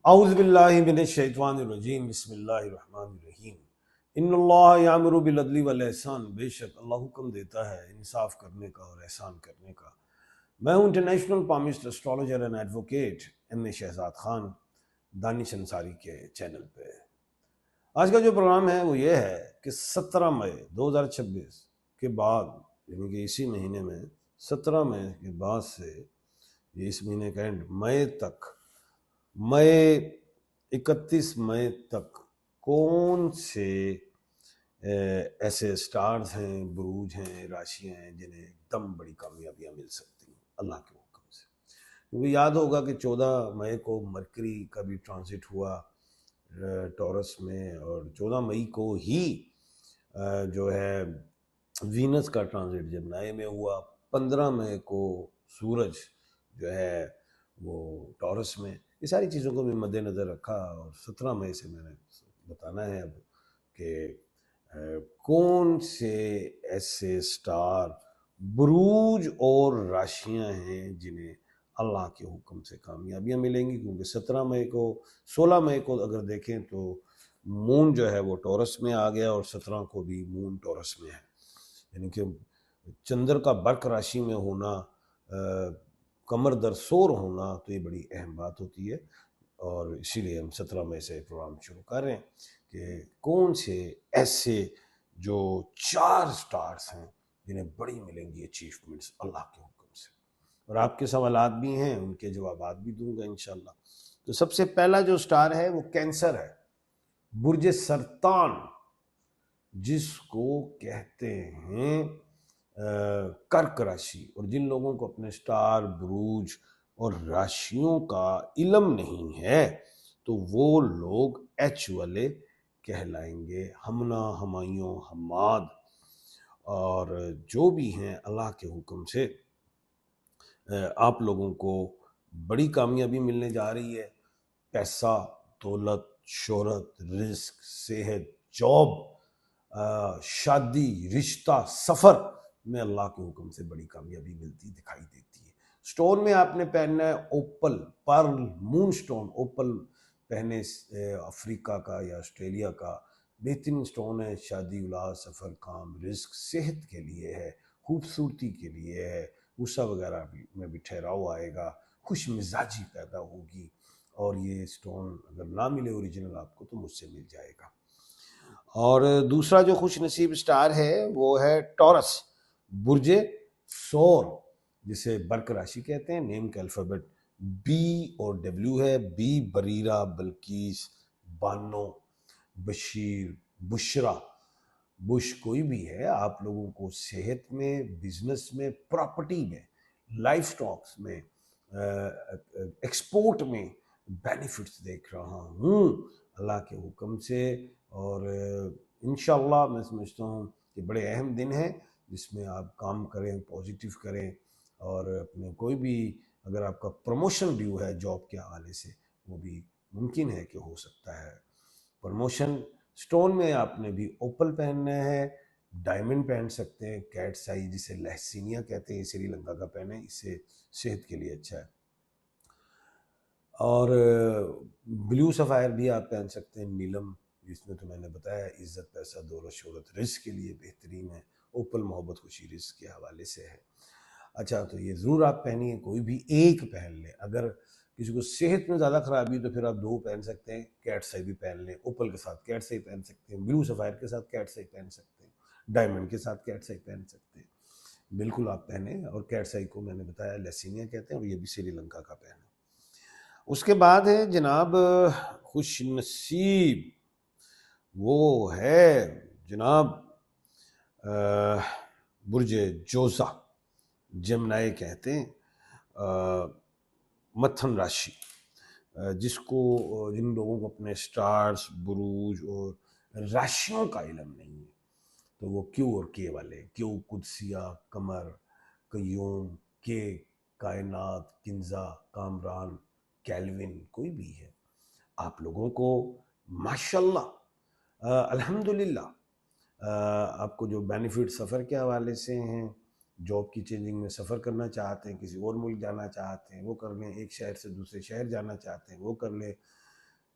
اعوذ باللہ من الشیطان الرجیم بسم اللہ الرحمن الرحیم ان اللہ یامر بالعدل والاحسان، بے شک اللہ حکم دیتا ہے انصاف کرنے کا اور احسان کرنے کا۔ میں ہوں international palmist astrologer and advocate M A Shahzad Khan, Danish Ansari کے چینل پہ۔ آج کا جو پروگرام ہے وہ یہ ہے کہ 17 مئی 2026 کے بعد، یعنی کہ اسی مہینے میں 17 مئی کے بعد سے یہ اس مہینے کا اینڈ مئی تک، مئی 31 مئی تک کون سے ایسے سٹارز ہیں، بروج ہیں، راشیاں ہیں جنہیں ایک دم بڑی کامیابیاں مل سکتی ہیں اللہ کے حکم سے۔ کیونکہ یاد ہوگا کہ 14 مئی کو مرکری کا بھی ٹرانزٹ ہوا ٹورس میں، اور 14 مئی کو ہی جو ہے وینس کا ٹرانزٹ جمنائے میں ہوا، 15 مئی کو سورج جو ہے وہ ٹورس میں۔ یہ ساری چیزوں کو بھی مد نظر رکھا، اور 17 مئی سے میں نے بتانا ہے اب کہ کون سے ایسے سٹار، بروج اور راشیاں ہیں جنہیں اللہ کے حکم سے کامیابیاں ملیں گی۔ کیونکہ 17 مئی کو، 16 مئی کو اگر دیکھیں تو مون جو ہے وہ ٹورس میں آ گیا، اور 17 کو بھی مون ٹورس میں ہے، یعنی کہ چندر کا برق راشی میں ہونا، کمر در سور ہونا، تو یہ بڑی اہم بات ہوتی ہے۔ اور اسی لیے ہم 17 مئی سے پروگرام شروع کر رہے ہیں کہ کون سے ایسے جو 4 سٹارز ہیں جنہیں بڑی ملیں گی اچیومنٹس اللہ کے حکم سے، اور آپ کے سوالات بھی ہیں، ان کے جوابات بھی دوں گا انشاءاللہ۔ تو سب سے پہلا جو سٹار ہے وہ کینسر ہے، برج سرطان جس کو کہتے ہیں کرک راشی۔ اور جن لوگوں کو اپنے سٹار، بروج اور راشیوں کا علم نہیں ہے تو وہ لوگ ایچ والے کہلائیں گے، ہمنا، ہمایوں، حماد، اور جو بھی ہیں اللہ کے حکم سے آپ لوگوں کو بڑی کامیابی ملنے جا رہی ہے۔ پیسہ، دولت، شہرت، رزق، صحت، جاب، شادی، رشتہ، سفر میں اللہ کے حکم سے بڑی کامیابی ملتی دکھائی دیتی ہے۔ سٹون میں آپ نے پہننا ہے اوپل، پرل، مون سٹون۔ اوپل پہنے افریقہ کا یا آسٹریلیا کا بہترین سٹون ہے، شادی، اولاد، سفر، کام، رزق، صحت کے لیے ہے، خوبصورتی کے لیے ہے، غصہ وغیرہ میں بھی ٹھہراؤ آئے گا، خوش مزاجی پیدا ہوگی۔ اور یہ سٹون اگر نہ ملے اوریجنل آپ کو تو مجھ سے مل جائے گا۔ اور دوسرا جو خوش نصیب سٹار ہے وہ ہے ٹورس، برج سور، جسے برق راشی کہتے ہیں۔ نیم کا الفابet بی اور ڈبلیو ہے، be Bareera, Bilqis, Bano, Bashir, Bushra, Bush کوئی بھی ہے۔ آپ لوگوں کو صحت میں، بزنس میں، پراپرٹی میں، لائف سٹاکس میں، ایکسپورٹ میں بینیفٹس دیکھ رہا ہوں اللہ کے حکم سے۔ اور انشاءاللہ میں سمجھتا ہوں کہ بڑے اہم دن ہیں جس میں آپ کام کریں، پوزیٹیو کریں، اور اپنے کوئی بھی اگر آپ کا پروموشن ڈیو ہے جاب کے حوالے سے وہ بھی ممکن ہے کہ ہو سکتا ہے پروموشن۔ سٹون میں آپ نے بھی اوپل پہننا ہے، ڈائمنڈ پہن سکتے ہیں، کیٹ سائی جسے لہسینیا کہتے ہیں، سری لنکا کا پہنے، اس سے صحت کے لیے اچھا ہے۔ اور بلیو سفائر بھی آپ پہن سکتے ہیں، نیلم، جس میں تو میں نے بتایا عزت، پیسہ، دولت، شہرت، رزق کے لیے بہترین ہے۔ اوپل محبت، خوشی، رزق کے حوالے سے ہے۔ اچھا، تو یہ ضرور آپ پہنیے، کوئی بھی ایک پہن لیں۔ اگر کسی کو صحت میں زیادہ خرابی تو پھر آپ 2 پہن سکتے ہیں، کیٹ سائی بھی پہن لیں، اوپل کے ساتھ کیٹ سائی پہن سکتے ہیں، بلیو سفائر کے ساتھ کیٹ سائی پہن سکتے ہیں، ڈائمنڈ کے ساتھ کیٹ سائی پہن سکتے ہیں۔ بالکل آپ پہنیں، اور کیٹ سائی کو میں نے بتایا لیسینیا کہتے ہیں، اور یہ بھی سری لنکا کا پہنے۔ اس کے بعد ہے جناب خوش نصیب، وہ ہے جناب برج جوزا، جمنائے کہتے ہیں، متھن راشی، جس کو جن لوگوں کو اپنے سٹارز، بروج اور راشیوں کا علم نہیں ہے تو وہ کیو اور کے والے، کیو قدسیہ، قمر، قیوم، کے کائنات، کنزا، کامران، کیلوین، کوئی بھی ہے، آپ لوگوں کو ماشاءاللہ الحمدللہ آپ کو جو بینیفٹ سفر کے حوالے سے ہیں، جاب کی چینجنگ میں سفر کرنا چاہتے ہیں، کسی اور ملک جانا چاہتے ہیں وہ کر لیں، ایک شہر سے دوسرے شہر جانا چاہتے ہیں وہ کر لیں،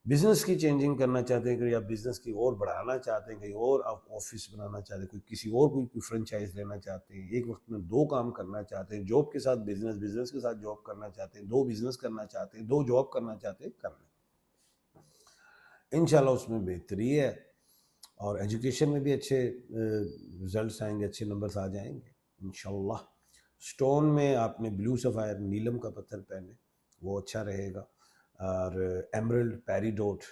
بزنس کی چینجنگ کرنا چاہتے ہیں کہ آپ بزنس کی اور بڑھانا چاہتے ہیں، کہیں اور آپ آفس بنانا چاہتے ہیں، کوئی فرنچائز لینا چاہتے ہیں، ایک وقت میں 2 کام کرنا چاہتے ہیں، جاب کے ساتھ بزنس، بزنس کے ساتھ جاب کرنا چاہتے ہیں، 2 بزنس کرنا چاہتے ہیں، 2 جاب کرنا چاہتے ہیں، کر لیں انشاءاللہ اس میں بہتری ہے، اور ایجوکیشن میں بھی اچھے رزلٹس آئیں گے، اچھے نمبرز آ جائیں گے انشاءاللہ۔ سٹون میں آپ نے بلو سفائر نیلم کا پتھر پہنے، وہ اچھا رہے گا، اور ایمرلڈ پیریڈوٹ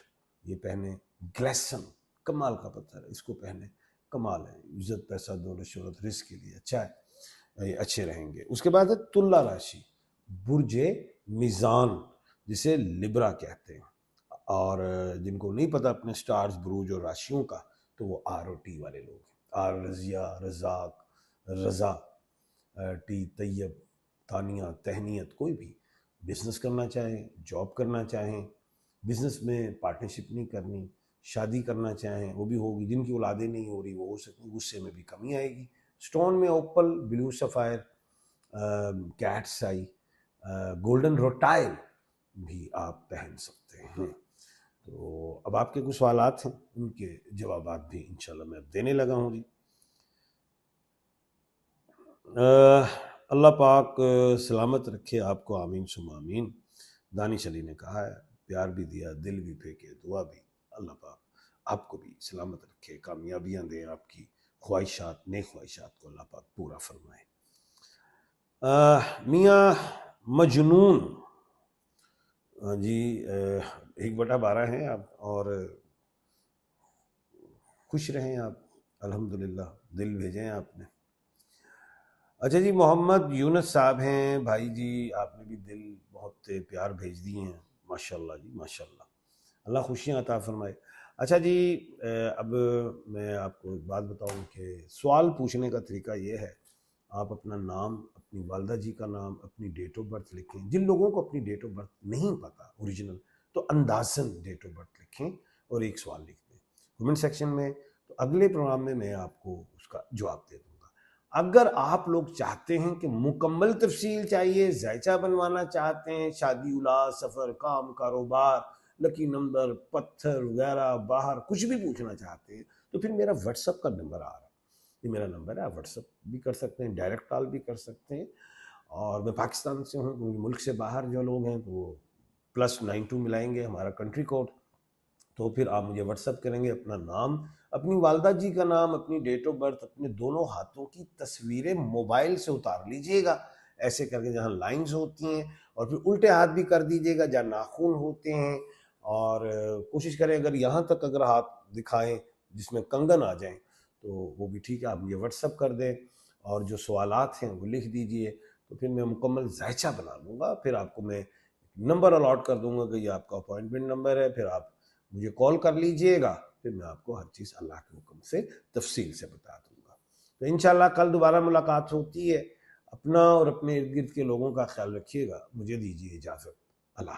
یہ پہنے، گلیسن کمال کا پتھر ہے، اس کو پہنے، کمال ہے، عزت پیسہ دولت شہرت رزق کے لیے اچھا ہے، یہ اچھے رہیں گے۔ اس کے بعد ہے تلا راشی، برج میزان جسے لبرا کہتے ہیں، اور جن کو نہیں پتہ اپنے سٹارز بروج اور راشیوں کا تو وہ آر او ٹی والے لوگ ہیں، آر رضیہ رزاق رضا، ٹی طیب تانیہ تہنیت، کوئی بھی بزنس کرنا چاہیں، جاب کرنا چاہیں، بزنس میں پارٹنرشپ نہیں کرنی، شادی کرنا چاہیں وہ بھی ہوگی، جن کی اولادیں نہیں ہو رہی وہ ہو سکتی، غصے میں بھی کمی آئے گی۔ سٹون میں اوپل بلو سفائر، کیٹس آئی، گولڈن روٹائل بھی آپ پہن سکتے ہیں۔ تو اب آپ کے کچھ سوالات ہیں، ان کے جوابات بھی انشاءاللہ میں اب دینے لگا ہوں جی۔ اللہ پاک سلامت رکھے آپ کو، آمین ثم آمین۔ دانش علی نے کہا ہے، پیار بھی دیا، دل بھی پھینکے، دعا بھی، اللہ پاک آپ کو بھی سلامت رکھے، کامیابیاں دیں، آپ کی خواہشات، نیک خواہشات کو اللہ پاک پورا فرمائے۔ میاں مجنون جی 1/12 ہیں آپ، اور خوش رہیں آپ، الحمدللہ، دل بھیجے ہیں آپ نے۔ اچھا جی، محمد یونس صاحب ہیں بھائی جی، آپ نے بھی دل بہت پیار بھیج دیے ہیں، ماشاءاللہ جی ماشاءاللہ، اللہ خوشیاں عطا فرمائے۔ اچھا جی، اب میں آپ کو ایک بات بتاؤں کہ سوال پوچھنے کا طریقہ یہ ہے، آپ اپنا نام، اپنی والدہ جی کا نام، اپنی ڈیٹ آف برتھ لکھیں، جن لوگوں کو اپنی ڈیٹ آف برتھ نہیں پتہ اوریجنل تو اندازن ڈیٹ آف برتھ لکھیں اور ایک سوال لکھ دیں کمنٹ سیکشن میں، تو اگلے پروگرام میں آپ کو اس کا جواب دے دوں گا۔ اگر آپ لوگ چاہتے ہیں کہ مکمل تفصیل چاہیے، ذائچہ بنوانا چاہتے ہیں، شادی اولاد سفر کام کاروبار لکی نمبر پتھر وغیرہ باہر کچھ بھی پوچھنا چاہتے ہیں، تو پھر میرا واٹس ایپ کا نمبر آ رہا ہے، یہ میرا نمبر ہے، آپ واٹس ایپ بھی کر سکتے ہیں، ڈائریکٹ کال بھی کر سکتے ہیں، اور میں پاکستان سے ہوں، ملک سے باہر جو لوگ ہیں تو وہ +92 ملائیں گے ہمارا کنٹری کوڈ، تو پھر آپ مجھے واٹس ایپ کریں گے، اپنا نام، اپنی والدہ جی کا نام، اپنی ڈیٹ آف برتھ، اپنے دونوں ہاتھوں کی تصویریں موبائل سے اتار لیجئے گا، ایسے کر کے جہاں لائنز ہوتی ہیں، اور پھر الٹے ہاتھ بھی کر دیجئے گا جہاں ناخن ہوتے ہیں، اور کوشش کریں اگر یہاں تک اگر ہاتھ دکھائیں جس میں کنگن آ جائیں تو وہ بھی ٹھیک ہے، آپ مجھے واٹس ایپ کر دیں، اور جو سوالات ہیں وہ لکھ دیجئے، تو پھر میں مکمل ذائچہ بنا لوں گا، پھر آپ کو میں نمبر الاٹ کر دوں گا کہ یہ آپ کا اپوائنٹمنٹ نمبر ہے، پھر آپ مجھے کال کر لیجئے گا، پھر میں آپ کو ہر چیز اللہ کے حکم سے تفصیل سے بتا دوں گا۔ تو انشاءاللہ کل دوبارہ ملاقات ہوتی ہے، اپنا اور اپنے ارد گرد کے لوگوں کا خیال رکھیے گا، مجھے دیجیے اجازت، اللہ